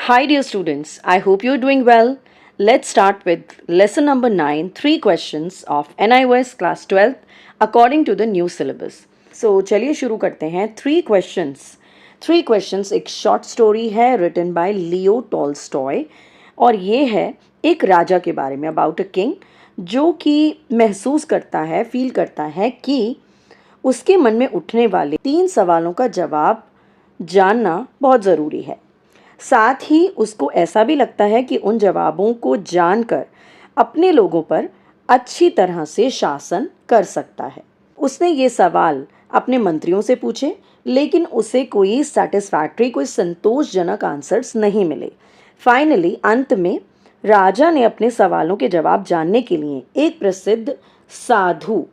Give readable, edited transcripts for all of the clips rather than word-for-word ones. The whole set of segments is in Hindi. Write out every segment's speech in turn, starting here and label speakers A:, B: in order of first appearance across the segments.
A: Hi, dear students. I hope you're doing well. Let's start with lesson number 9, 3 questions of NIOS class 12th according to the new syllabus. So, चलिए शुरू करते हैं. 3 questions. 3 questions एक शॉर्ट स्टोरी है written by लियो टॉल्स्टॉय और ये है एक राजा के बारे में अबाउट अ किंग जो कि महसूस करता है, फील करता है कि उसके मन में उठने वाले 3 सवालों का जवाब जानना बहुत ज़रूरी है. साथ ही उसको ऐसा भी लगता है कि उन जवाबों को जानकर अपने लोगों पर अच्छी तरह से शासन कर सकता है. उसने ये सवाल अपने मंत्रियों से पूछे लेकिन उसे कोई सेटिस्फैक्ट्री, कोई संतोषजनक आंसर्स नहीं मिले. फाइनली अंत में राजा ने अपने सवालों के जवाब जानने के लिए एक प्रसिद्ध साधु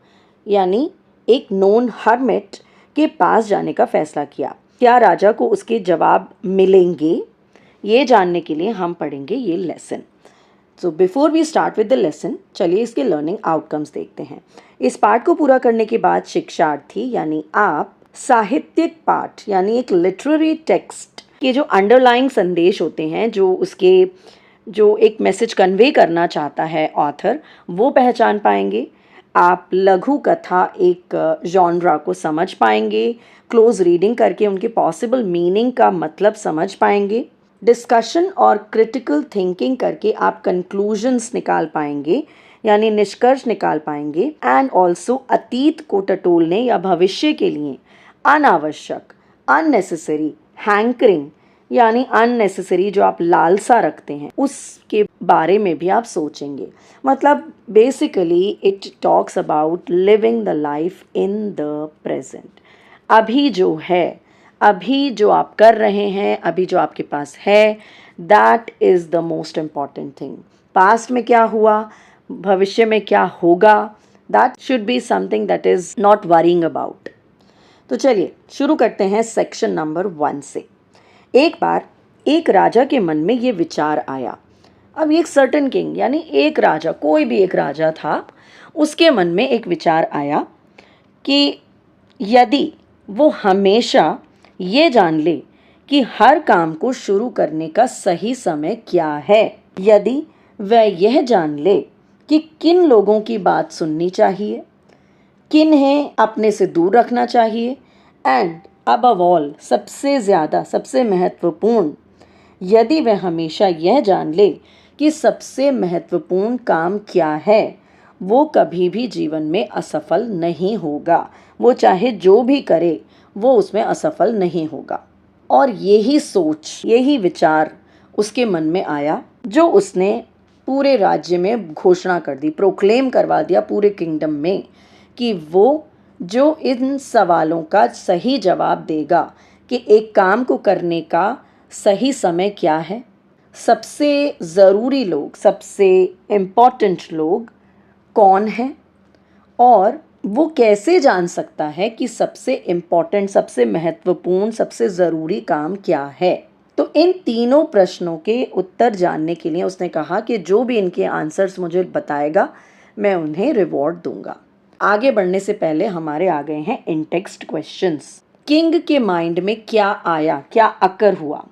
A: यानी एक नोन हर्मिट के पास जाने का फैसला किया. क्या राजा को उसके जवाब मिलेंगे, ये जानने के लिए हम पढ़ेंगे ये lesson. So before we start with the lesson, चलिए इसके लर्निंग आउटकम्स देखते हैं. इस पाठ को पूरा करने के बाद शिक्षार्थी यानी आप साहित्यिक पाठ यानी एक लिटरेरी टेक्स्ट के जो अंडरलाइंग संदेश होते हैं, जो एक मैसेज कन्वे करना चाहता है ऑथर, वो पहचान पाएंगे. आप लघु कथा एक जॉनरा को समझ पाएंगे. क्लोज रीडिंग करके उनके पॉसिबल मीनिंग का मतलब समझ पाएंगे. डिस्कशन और क्रिटिकल थिंकिंग करके आप कंक्लूजन्स निकाल पाएंगे यानी निष्कर्ष निकाल पाएंगे. एंड ऑल्सो अतीत को टटोलने या भविष्य के लिए अनावश्यक, अननेसेसरी हैंकरिंग यानी अननेसेसरी जो आप लालसा रखते हैं उसके बारे में भी आप सोचेंगे. मतलब basically it talks about living the life in the present. अभी जो है, अभी जो आप कर रहे हैं, अभी जो आपके पास है, that is the most important thing. Past में क्या हुआ, भविष्य में क्या होगा, that should be something that is not worrying about. तो चलिए शुरू करते हैं सेक्शन नंबर 1 से. एक बार एक राजा के मन में ये विचार आया. अब एक सर्टन किंग यानी एक राजा, कोई भी एक राजा था, उसके मन में एक विचार आया कि यदि वो हमेशा ये जान ले कि हर काम को शुरू करने का सही समय क्या है, यदि वह यह जान ले कि किन लोगों की बात सुननी चाहिए, किन्हें अपने से दूर रखना चाहिए, एंड अबव ऑल सबसे ज़्यादा, सबसे महत्वपूर्ण, यदि वह हमेशा यह जान ले कि सबसे महत्वपूर्ण काम क्या है, वो कभी भी जीवन में असफल नहीं होगा. वो चाहे जो भी करे वो उसमें असफल नहीं होगा. और यही सोच, यही विचार उसके मन में आया जो उसने पूरे राज्य में घोषणा कर दी, प्रोक्लेम करवा दिया पूरे किंगडम में कि वो जो इन सवालों का सही जवाब देगा कि एक काम को करने का सही समय क्या है, सबसे ज़रूरी लोग, सबसे इम्पॉर्टेंट लोग कौन हैं, और वो कैसे जान सकता है कि सबसे इम्पॉर्टेंट, सबसे महत्वपूर्ण, सबसे ज़रूरी काम क्या है. तो इन तीनों प्रश्नों के उत्तर जानने के लिए उसने कहा कि जो भी इनके आंसर्स मुझे बताएगा मैं उन्हें रिवॉर्ड दूंगा. आगे बढ़ने से पहले हमारे आ गए हैं इन टेक्स्ट क्वेश्चंस. किंग के माइंड में क्या आया, क्या अकर हुआ.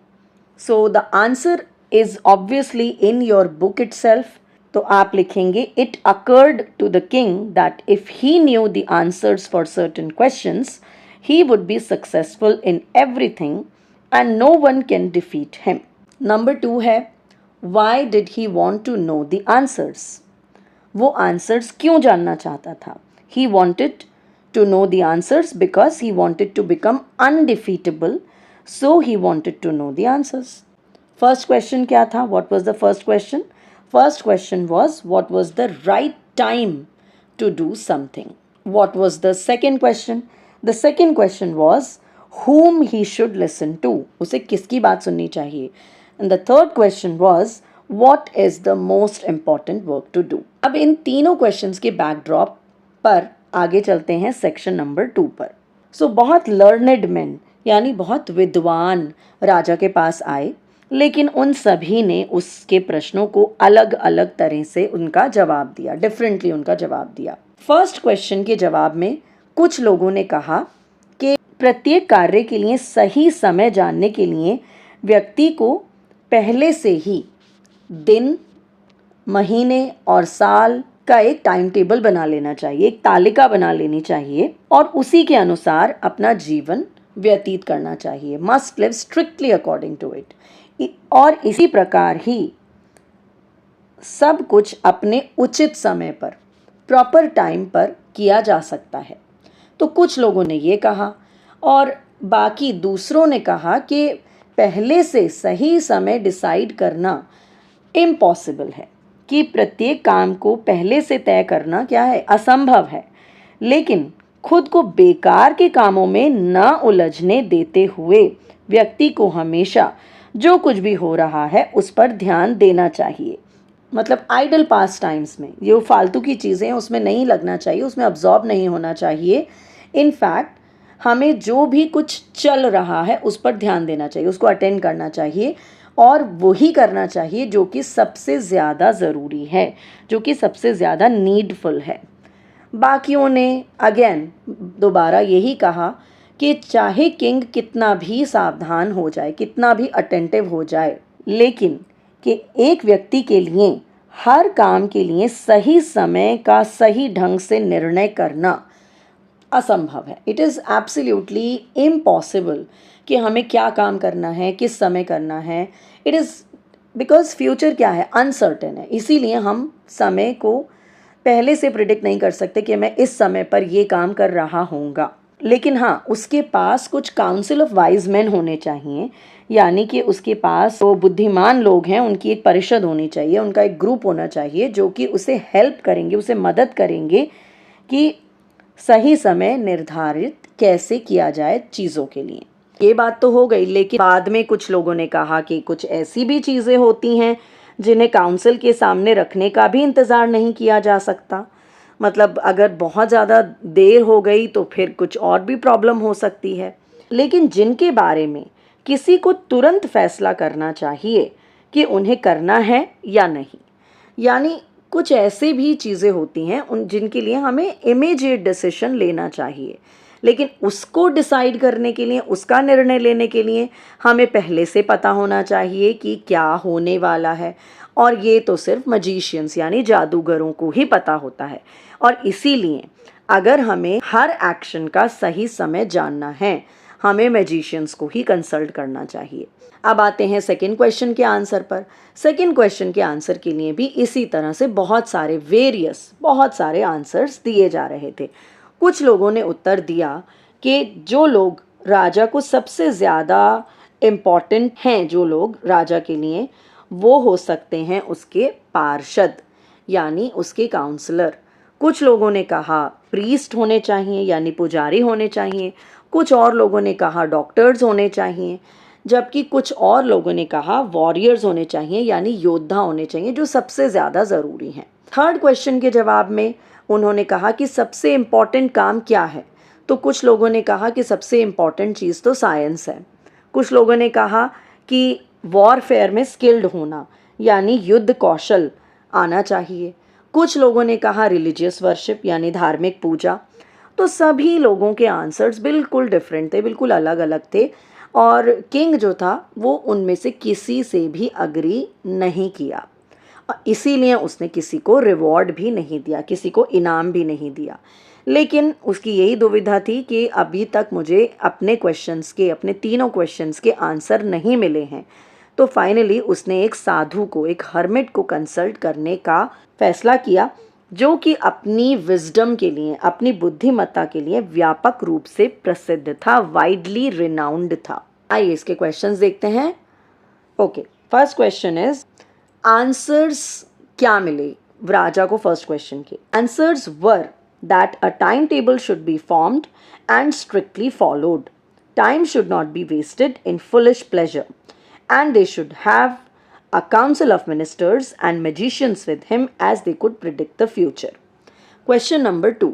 A: So the answer is obviously in your book itself. तो आप लिखेंगे it occurred to the king that if he knew the answers for certain questions he would be successful in everything and no one can defeat him. Number 2 है why did he want to know the answers. वो आंसर्स क्यों जानना चाहता था. He wanted to know the answers because he wanted to become undefeatable, so he wanted to know the answers. First question क्या था, what was the first question. First question was what was the right time to do something. What was the second question? The second question was whom he should listen to. उसे किसकी बात सुननी चाहिए. And the third question was what is the most important work to do. अब इन तीनों questions के backdrop पर आगे चलते हैं सेक्शन नंबर 2 पर. So बहुत learned men यानी बहुत विद्वान राजा के पास आए, लेकिन उन सभी ने उसके प्रश्नों को अलग अलग तरह से उनका जवाब दिया, डिफरेंटली उनका जवाब दिया. फर्स्ट क्वेश्चन के जवाब में कुछ लोगों ने कहा कि प्रत्येक कार्य के लिए सही समय जानने के लिए व्यक्ति को पहले से ही दिन, महीने और साल का एक टाइम टेबल बना लेना चाहिए, एक तालिका बना लेनी चाहिए और उसी के अनुसार अपना जीवन व्यतीत करना चाहिए। Must live strictly according to it. और इसी प्रकार ही सब कुछ अपने उचित समय पर, प्रॉपर टाइम पर किया जा सकता है। तो कुछ लोगों ने ये कहा और बाकी दूसरों ने कहा कि पहले से सही समय डिसाइड करना इम्पॉसिबल है, कि प्रत्येक काम को पहले से तय करना क्या है, असंभव है। लेकिन खुद को बेकार के कामों में न उलझने देते हुए व्यक्ति को हमेशा जो कुछ भी हो रहा है उस पर ध्यान देना चाहिए। मतलब आइडल पास टाइम्स में जो फालतू की चीज़ें हैं उसमें नहीं लगना चाहिए, उसमें अब्जॉर्ब नहीं होना चाहिए। इनफैक्ट हमें जो भी कुछ चल रहा है उस पर ध्यान देना चाहिए, उसको अटेंड करना चाहिए और वही करना चाहिए जो कि सबसे ज़्यादा ज़रूरी है, जो कि सबसे ज़्यादा नीडफुल है। बाकियों ने अगेन दोबारा यही कहा कि चाहे किंग कितना भी सावधान हो जाए, कितना भी अटेंटिव हो जाए, लेकिन कि एक व्यक्ति के लिए हर काम के लिए सही समय का सही ढंग से निर्णय करना असंभव है। इट इज़ एब्सोल्युटली इम्पॉसिबल कि हमें क्या काम करना है, किस समय करना है। इट इज़ बिकॉज फ्यूचर क्या है, अनसर्टेन है, इसीलिए हम समय को पहले से प्रिडिक्ट नहीं कर सकते कि मैं इस समय पर ये काम कर रहा होऊंगा। लेकिन हाँ, उसके पास कुछ काउंसिल ऑफ वाइज मैन होने चाहिए, यानी कि उसके पास वो बुद्धिमान लोग हैं, उनकी एक परिषद होनी चाहिए, उनका एक ग्रुप होना चाहिए जो कि उसे हेल्प करेंगे, उसे मदद करेंगे कि सही समय निर्धारित कैसे किया जाए चीज़ों के लिए। ये बात तो हो गई, लेकिन बाद में कुछ लोगों ने कहा कि कुछ ऐसी भी चीज़ें होती हैं जिन्हें काउंसिल के सामने रखने का भी इंतज़ार नहीं किया जा सकता। मतलब अगर बहुत ज़्यादा देर हो गई तो फिर कुछ और भी प्रॉब्लम हो सकती है। लेकिन जिनके बारे में किसी को तुरंत फैसला करना चाहिए कि उन्हें करना है या नहीं, यानी कुछ ऐसे भी चीज़ें होती हैं उन जिनके लिए हमें इमीडिएट डिसीजन लेना चाहिए, लेकिन उसको डिसाइड करने के लिए, उसका निर्णय लेने के लिए हमें पहले से पता होना चाहिए कि क्या होने वाला है। और ये तो सिर्फ मजीशियंस यानी जादूगरों को ही पता होता है। और इसीलिए अगर हमें हर एक्शन का सही समय जानना है, हमें मैजिशियंस को ही कंसल्ट करना चाहिए। अब आते हैं सेकंड क्वेश्चन के आंसर पर। सेकंड क्वेश्चन के आंसर के लिए भी इसी तरह से बहुत सारे आंसर्स दिए जा रहे थे। कुछ लोगों ने उत्तर दिया कि जो लोग राजा को सबसे ज़्यादा इम्पॉर्टेंट हैं, जो लोग राजा के लिए, वो हो सकते हैं उसके पार्षद यानी उसके काउंसलर। कुछ लोगों ने कहा प्रीस्ट होने चाहिए यानी पुजारी होने चाहिए, कुछ और लोगों ने कहा डॉक्टर्स होने चाहिए, जबकि कुछ और लोगों ने कहा वॉरियर्स होने चाहिए यानी योद्धा होने चाहिए, जो सबसे ज़्यादा ज़रूरी हैं। थर्ड क्वेश्चन के जवाब में उन्होंने कहा कि सबसे इम्पॉर्टेंट काम क्या है, तो कुछ लोगों ने कहा कि सबसे इम्पॉर्टेंट चीज़ तो साइंस है। कुछ लोगों ने कहा कि वॉरफेयर में स्किल्ड होना यानी युद्ध कौशल आना चाहिए। कुछ लोगों ने कहा रिलीजियस वर्शिप यानी धार्मिक पूजा। तो सभी लोगों के आंसर्स बिल्कुल डिफरेंट थे, बिल्कुल अलग अलग थे, और किंग जो था वो उनमें से किसी से भी अग्री नहीं किया। इसीलिए उसने किसी को रिवॉर्ड भी नहीं दिया, किसी को इनाम भी नहीं दिया। लेकिन उसकी यही दुविधा थी कि अभी तक मुझे अपने क्वेश्चंस के, अपने तीनों क्वेश्चंस के आंसर नहीं मिले हैं। तो फाइनली उसने एक साधु को, एक हर्मिट को कंसल्ट करने का फैसला किया, जो कि अपनी विजडम के लिए, अपनी बुद्धिमत्ता के लिए व्यापक रूप से प्रसिद्ध था, वाइडली रिनाउंड था। आइए इसके क्वेश्चंस देखते हैं। Okay, first question is answers क्या मिले राजा को फर्स्ट क्वेश्चन के। Answers were that a time table should be formed and strictly followed, time should not be wasted in foolish pleasure, and they should have a council of ministers and magicians with him as they could predict the future. Question number 2.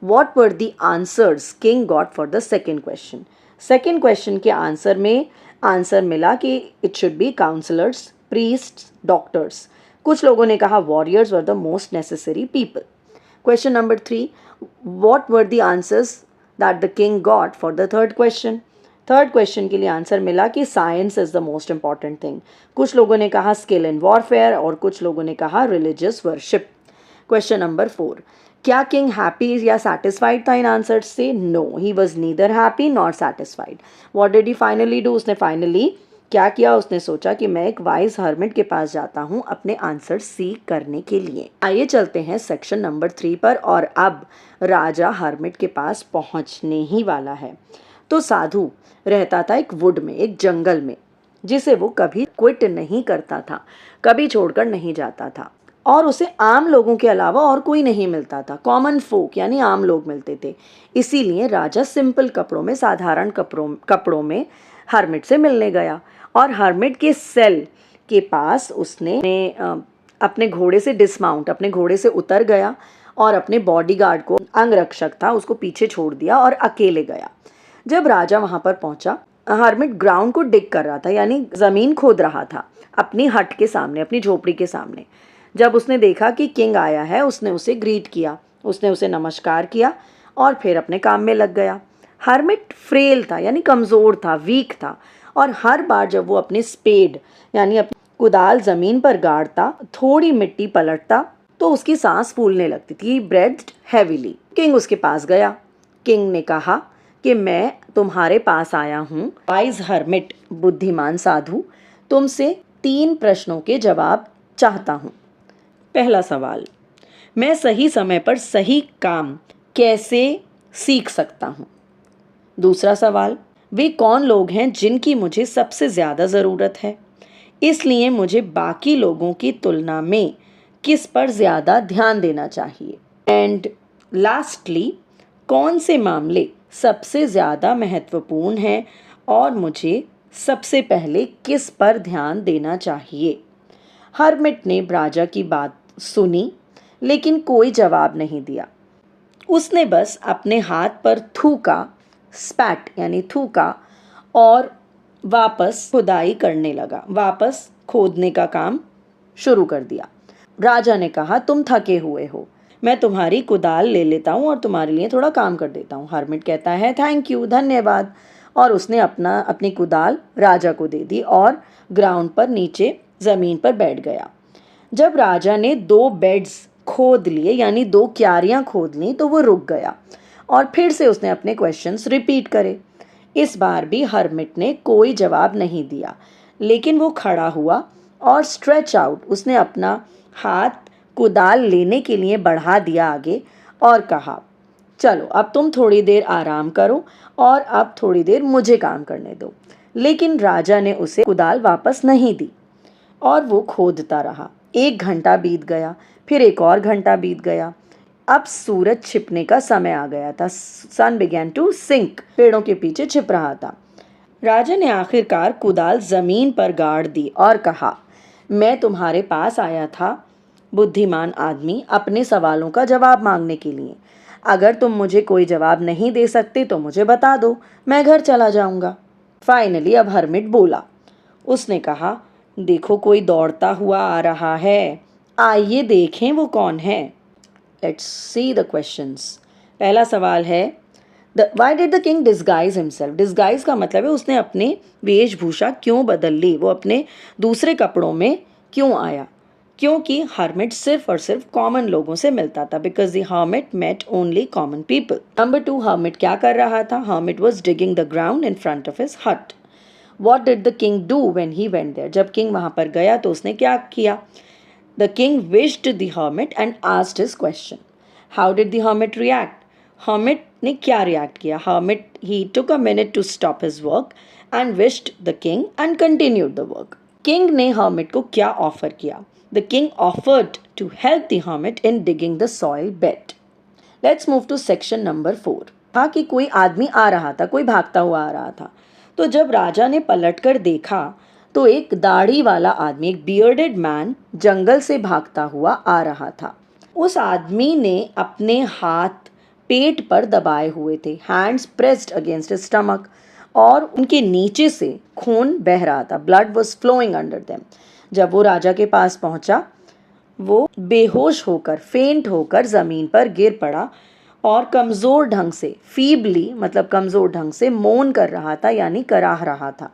A: What were the answers king got for the second question? Second question के आंसर में आंसर मिला कि it should be counselors, priests, doctors. कुछ लोगों ने कहा warriors were the most necessary people. Question number 3. What were the answers that the king got for the third question? Third question के लिए आंसर मिला कि science is the most important thing. कुछ लोगों ने कहा स्किल इन वॉरफेयर और कुछ लोगों ने कहा रिलीजियस वर्शिप। क्वेश्चन नंबर 4, क्या किंग हैप्पी या सेटिस्फाइड था इन आंसर्स से? No, he was neither happy nor satisfied. What did he finally do? उसने फाइनली क्या किया? उसने सोचा कि मैं एक वाइज हर्मिट के पास जाता हूँ अपने आंसर सीख करने के लिए। आइए चलते हैं सेक्शन नंबर 3 पर, और अब राजा हर्मिट के पास पहुँचने ही वाला है। तो साधु रहता था एक वुड में, एक जंगल में, जिसे वो कभी क्विट नहीं करता था, कभी छोड़कर नहीं जाता था, और उसे आम लोगों के अलावा और कोई नहीं मिलता था। कॉमन फोक यानी आम लोग मिलते थे। इसीलिए राजा सिंपल कपड़ों में, साधारण कपड़ों में हर्मिट से मिलने गया, और हर्मिट के सेल के पास उसने अपने घोड़े से डिसमाउंट, अपने घोड़े से उतर गया और अपने बॉडीगार्ड को, अंगरक्षक था, उसको पीछे छोड़ दिया और अकेले गया। जब राजा वहां पर पहुंचा, हर्मिट ग्राउंड को डिग कर रहा था, यानी जमीन खोद रहा था अपनी हट के सामने, अपनी झोपड़ी के सामने। जब उसने देखा कि किंग आया है, उसने उसे ग्रीट किया, उसने उसे नमस्कार किया और फिर अपने काम में लग गया। हर्मिट फ्रेल था, यानी कमज़ोर था, वीक था, और हर बार जब वो अपने स्पेड यानी अपनी कुदाल ज़मीन पर गाड़ता, थोड़ी मिट्टी पलटता, तो उसकी सांस फूलने लगती थी। ब्रेथ्ड हैवीली। किंग उसके पास गया। किंग ने कहा कि मैं तुम्हारे पास आया हूँ, वाइज हर्मिट, बुद्धिमान साधु, तुमसे 3 प्रश्नों के जवाब चाहता हूँ। पहला सवाल, मैं सही समय पर सही काम कैसे सीख सकता हूँ? दूसरा सवाल, वे कौन लोग हैं जिनकी मुझे सबसे ज़्यादा ज़रूरत है, इसलिए मुझे बाकी लोगों की तुलना में किस पर ज़्यादा ध्यान देना चाहिए? एंड लास्टली, कौन से मामले सबसे ज़्यादा महत्वपूर्ण हैं और मुझे सबसे पहले किस पर ध्यान देना चाहिए? हर्मिट ने राजा की बात सुनी, लेकिन कोई जवाब नहीं दिया। उसने बस अपने हाथ पर थूका, स्पैट यानी थूका, और वापस खुदाई करने लगा, वापस खोदने का काम शुरू कर दिया। राजा ने कहा, तुम थके हुए हो, मैं तुम्हारी कुदाल ले लेता हूँ और तुम्हारे लिए थोड़ा काम कर देता हूँ। हर्मिट कहता है, थैंक यू, धन्यवाद, और उसने अपनी कुदाल राजा को दे दी और ग्राउंड पर नीचे ज़मीन पर बैठ गया। जब राजा ने 2 बेड्स खोद लिए, यानी 2 क्यारियां खोद ली, तो वो रुक गया और फिर से उसने अपने क्वेश्चंस रिपीट करे। इस बार भी हर्मिट ने कोई जवाब नहीं दिया, लेकिन वो खड़ा हुआ और स्ट्रेच आउट, उसने अपना हाथ कुदाल लेने के लिए बढ़ा दिया आगे और कहा, चलो अब तुम थोड़ी देर आराम करो और अब थोड़ी देर मुझे काम करने दो। लेकिन राजा ने उसे कुदाल वापस नहीं दी और वो खोदता रहा। 1 घंटा बीत गया, फिर एक और घंटा बीत गया। अब सूरज छिपने का समय आ गया था। सन बिगैन टू सिंक, पेड़ों के पीछे छिप रहा था। राजा ने आखिरकार कुदाल जमीन पर गाड़ दी और कहा, मैं तुम्हारे पास आया था बुद्धिमान आदमी, अपने सवालों का जवाब मांगने के लिए। अगर तुम मुझे कोई जवाब नहीं दे सकते तो मुझे बता दो, मैं घर चला जाऊंगा। फाइनली अब हर्मिट बोला। उसने कहा, देखो कोई दौड़ता हुआ आ रहा है, आइए देखें वो कौन है। Let's see the questions. पहला सवाल है, why did the king disguise himself? Disguise का मतलब है उसने अपने वेशभूषा क्यों बदल ली, वो अपने दूसरे कपड़ों में क्यों आया? क्योंकि हर्मिट सिर्फ और सिर्फ कॉमन लोगों से मिलता था, because the hermit met only common people. Number 2, hermit क्या कर रहा था? Hermit was digging the ground in front of his hut. What did the king do when he went there? जब किंग वहाँ पर गया तो उसने क्या किया? The king wished the hermit and asked his question. How did the hermit react? Hermit ने क्या react किया? Hermit, he took a minute to stop his work and wished the king and continued the work. King ने hermit को क्या offer किया? The king offered to help the hermit in digging the soil bed. Let's move to section number 4. था कि कोई आदमी आ रहा था, कोई भागता हुआ आ रहा था। तो जब राजा ने पलटकर देखा तो एक दाढ़ी वाला आदमी, एक बियर्डेड मैन, जंगल से भागता हुआ आ रहा था। उस आदमी ने अपने हाथ पेट पर दबाए हुए थे, hands pressed against his stomach, और उनके नीचे से खून बह रहा था, blood was flowing under them. जब वो राजा के पास पहुंचा, वो बेहोश होकर, फेंट होकर ज़मीन पर गिर पड़ा और कमज़ोर ढंग से, फीबली मतलब कमज़ोर ढंग से मोन कर रहा था यानी कराह रहा था।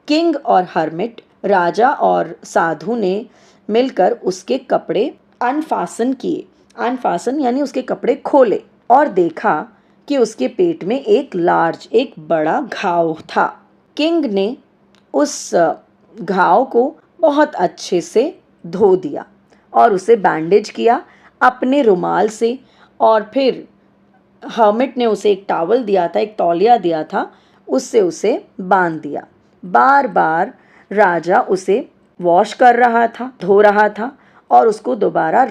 A: किंग और हर्मिट, राजा और साधु ने मिलकर उसके कपड़े अनफासन किए। अनफासन यानी उसके कपड़े खोले और देखा कि उसके पेट में एक बड़ा घाव था। किंग ने उस घाव को बहुत अच्छे से धो दिया और उसे बैंडेज किया अपने रुमाल से, और फिर हर्मिट ने उसे एक टॉवल दिया था, एक तौलिया दिया था, उससे उसे बांध दिया। बार बार राजा उसे वॉश कर रहा था, धो रहा था और उसको दोबारा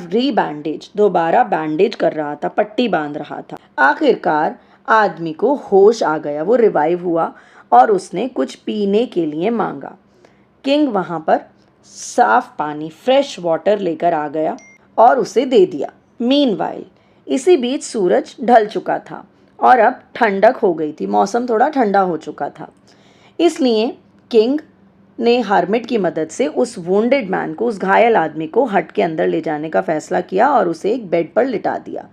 A: बैंडेज कर रहा था, पट्टी बांध रहा था। आखिरकार आदमी को होश आ गया, वो रिवाइव हुआ और उसने कुछ पीने के लिए मांगा। किंग वहाँ पर साफ पानी, फ्रेश वाटर लेकर आ गया और उसे दे दिया। मीनवाइल इसी बीच सूरज ढल चुका था और अब ठंडक हो गई थी, मौसम थोड़ा ठंडा हो चुका था। इसलिए किंग ने हर्मिट की मदद से उस वुंडेड मैन को, उस घायल आदमी को हट के अंदर ले जाने का फैसला किया और उसे एक बेड पर लिटा दिया।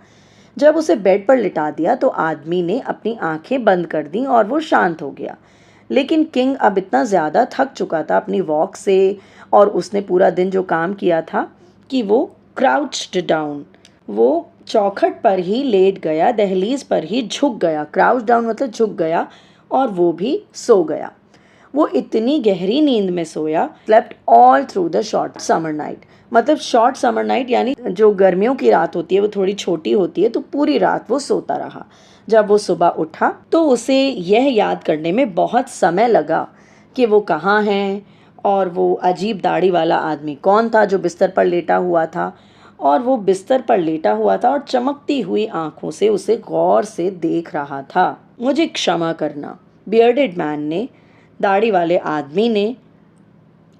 A: जब उसे बेड पर लिटा दिया तो आदमी ने अपनी आंखें बंद कर दी और वो शांत हो गया। लेकिन किंग अब इतना ज़्यादा थक चुका था अपनी वॉक से और उसने पूरा दिन जो काम किया था कि वो क्राउच्ड डाउन, वो चौखट पर ही लेट गया, दहलीज पर ही झुक गया। क्राउच डाउन मतलब झुक गया और वो भी सो गया। वो इतनी गहरी नींद में सोया, slept all through the short summer night. मतलब शॉर्ट समर नाइट यानी जो गर्मियों की रात होती है वो थोड़ी छोटी होती है, तो पूरी रात वो सोता रहा। जब वो सुबह उठा तो उसे यह याद करने में बहुत समय लगा कि वो कहाँ है और वो अजीब दाढ़ी वाला आदमी कौन था जो बिस्तर पर लेटा हुआ था। और वो बिस्तर पर लेटा हुआ था और चमकती हुई आंखों से उसे गौर से देख रहा था। मुझे क्षमा करना, बियर्डेड मैन ने, दाढ़ी वाले आदमी ने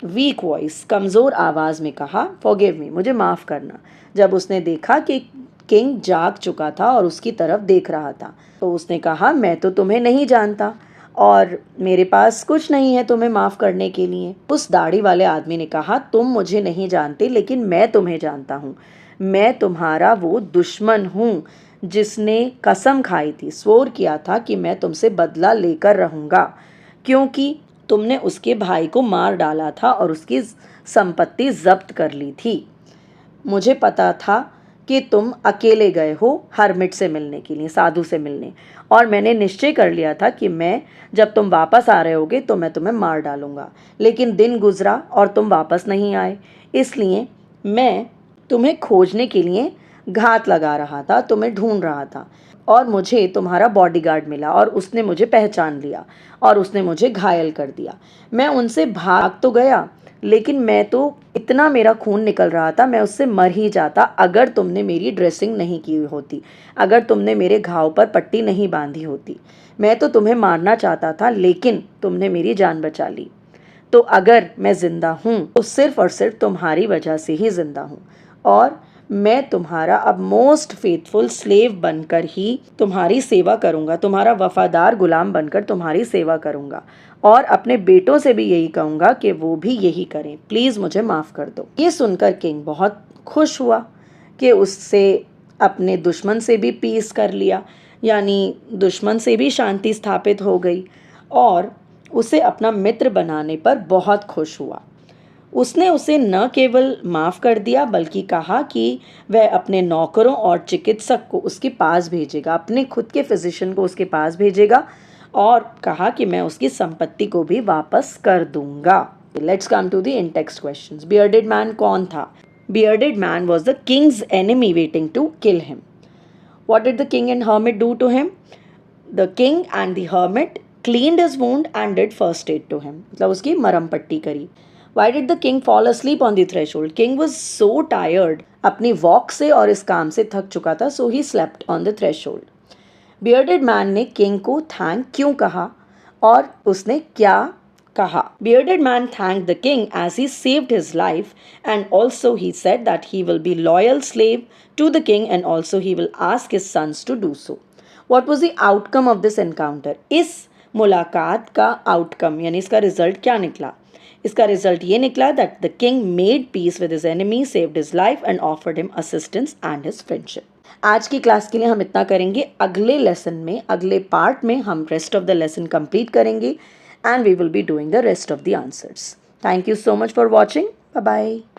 A: वीक वॉइस, कमज़ोर आवाज़ में कहा, फॉरगिव मी, मुझे माफ़ करना। जब उसने देखा कि किंग जाग चुका था और उसकी तरफ देख रहा था तो उसने कहा, मैं तो तुम्हें नहीं जानता और मेरे पास कुछ नहीं है तुम्हें माफ़ करने के लिए। उस दाढ़ी वाले आदमी ने कहा, तुम मुझे नहीं जानते लेकिन मैं तुम्हें जानता हूँ। मैं तुम्हारा वो दुश्मन हूँ जिसने कसम खाई थी, स्वोर किया था कि मैं तुमसे बदला लेकर रहूँगा, क्योंकि तुमने उसके भाई को मार डाला था और उसकी संपत्ति जब्त कर ली थी। मुझे पता था कि तुम अकेले गए हो हर्मिट से मिलने के लिए, साधु से मिलने, और मैंने निश्चय कर लिया था कि मैं जब तुम वापस आ रहे होगे तो मैं तुम्हें मार डालूंगा। लेकिन दिन गुजरा और तुम वापस नहीं आए, इसलिए मैं तुम्हें खोजने के लिए घात लगा रहा था, तुम्हें ढूंढ रहा था और मुझे तुम्हारा बॉडीगार्ड मिला और उसने मुझे पहचान लिया और उसने मुझे घायल कर दिया। मैं उनसे भाग तो गया लेकिन इतना मेरा खून निकल रहा था, मैं उससे मर ही जाता अगर तुमने मेरी ड्रेसिंग नहीं की होती, अगर तुमने मेरे घाव पर पट्टी नहीं बांधी होती। मैं तो तुम्हें मारना चाहता था लेकिन तुमने मेरी जान बचा ली। तो अगर मैं ज़िंदा हूँ तो सिर्फ़ और सिर्फ तुम्हारी वजह से ही ज़िंदा हूँ और मैं तुम्हारा अब मोस्ट फेथफुल स्लेव बनकर ही तुम्हारी सेवा करूँगा, तुम्हारा वफादार गुलाम बनकर तुम्हारी सेवा करूँगा और अपने बेटों से भी यही कहूँगा कि वो भी यही करें। प्लीज़ मुझे माफ़ कर दो। ये सुनकर किंग बहुत खुश हुआ कि उससे अपने दुश्मन से भी पीस कर लिया, यानी दुश्मन से भी शांति स्थापित हो गई और उसे अपना मित्र बनाने पर बहुत खुश हुआ। उसने उसे न केवल माफ़ कर दिया बल्कि कहा कि वह अपने नौकरों और चिकित्सक को उसके पास भेजेगा, अपने खुद के फिजिशियन को उसके पास भेजेगा और कहा कि मैं उसकी संपत्ति को भी वापस कर दूंगा। Let's come to the in text questions. Bearded man कौन था? Bearded man was the king's enemy waiting to kill him. What did the king and hermit do to him? The king and the hermit cleaned his wound and did first aid to him. मतलब उसकी मरम पट्टी करी। Why did the king fall asleep on the threshold? King was so tired, अपनी वॉक से और इस काम से थक चुका था, so he slept on the threshold. Bearded man ने किंग को थैंक क्यों कहा और उसने क्या कहा? Bearded man thanked the king as he saved his life, and also he said that he will be loyal slave to the king and also he will ask his sons to do so. What was the outcome of this encounter? इस मुलाकात का आउटकम यानी इसका रिजल्ट क्या निकला? इसका रिजल्ट ये निकला that the king made peace with his enemy, saved his life and offered him assistance and his friendship. आज की क्लास के लिए हम इतना करेंगे. अगले लेसन में, अगले पार्ट में हम rest of the lesson complete करेंगे and we will be doing the rest of the answers. Thank you so much for watching. Bye bye.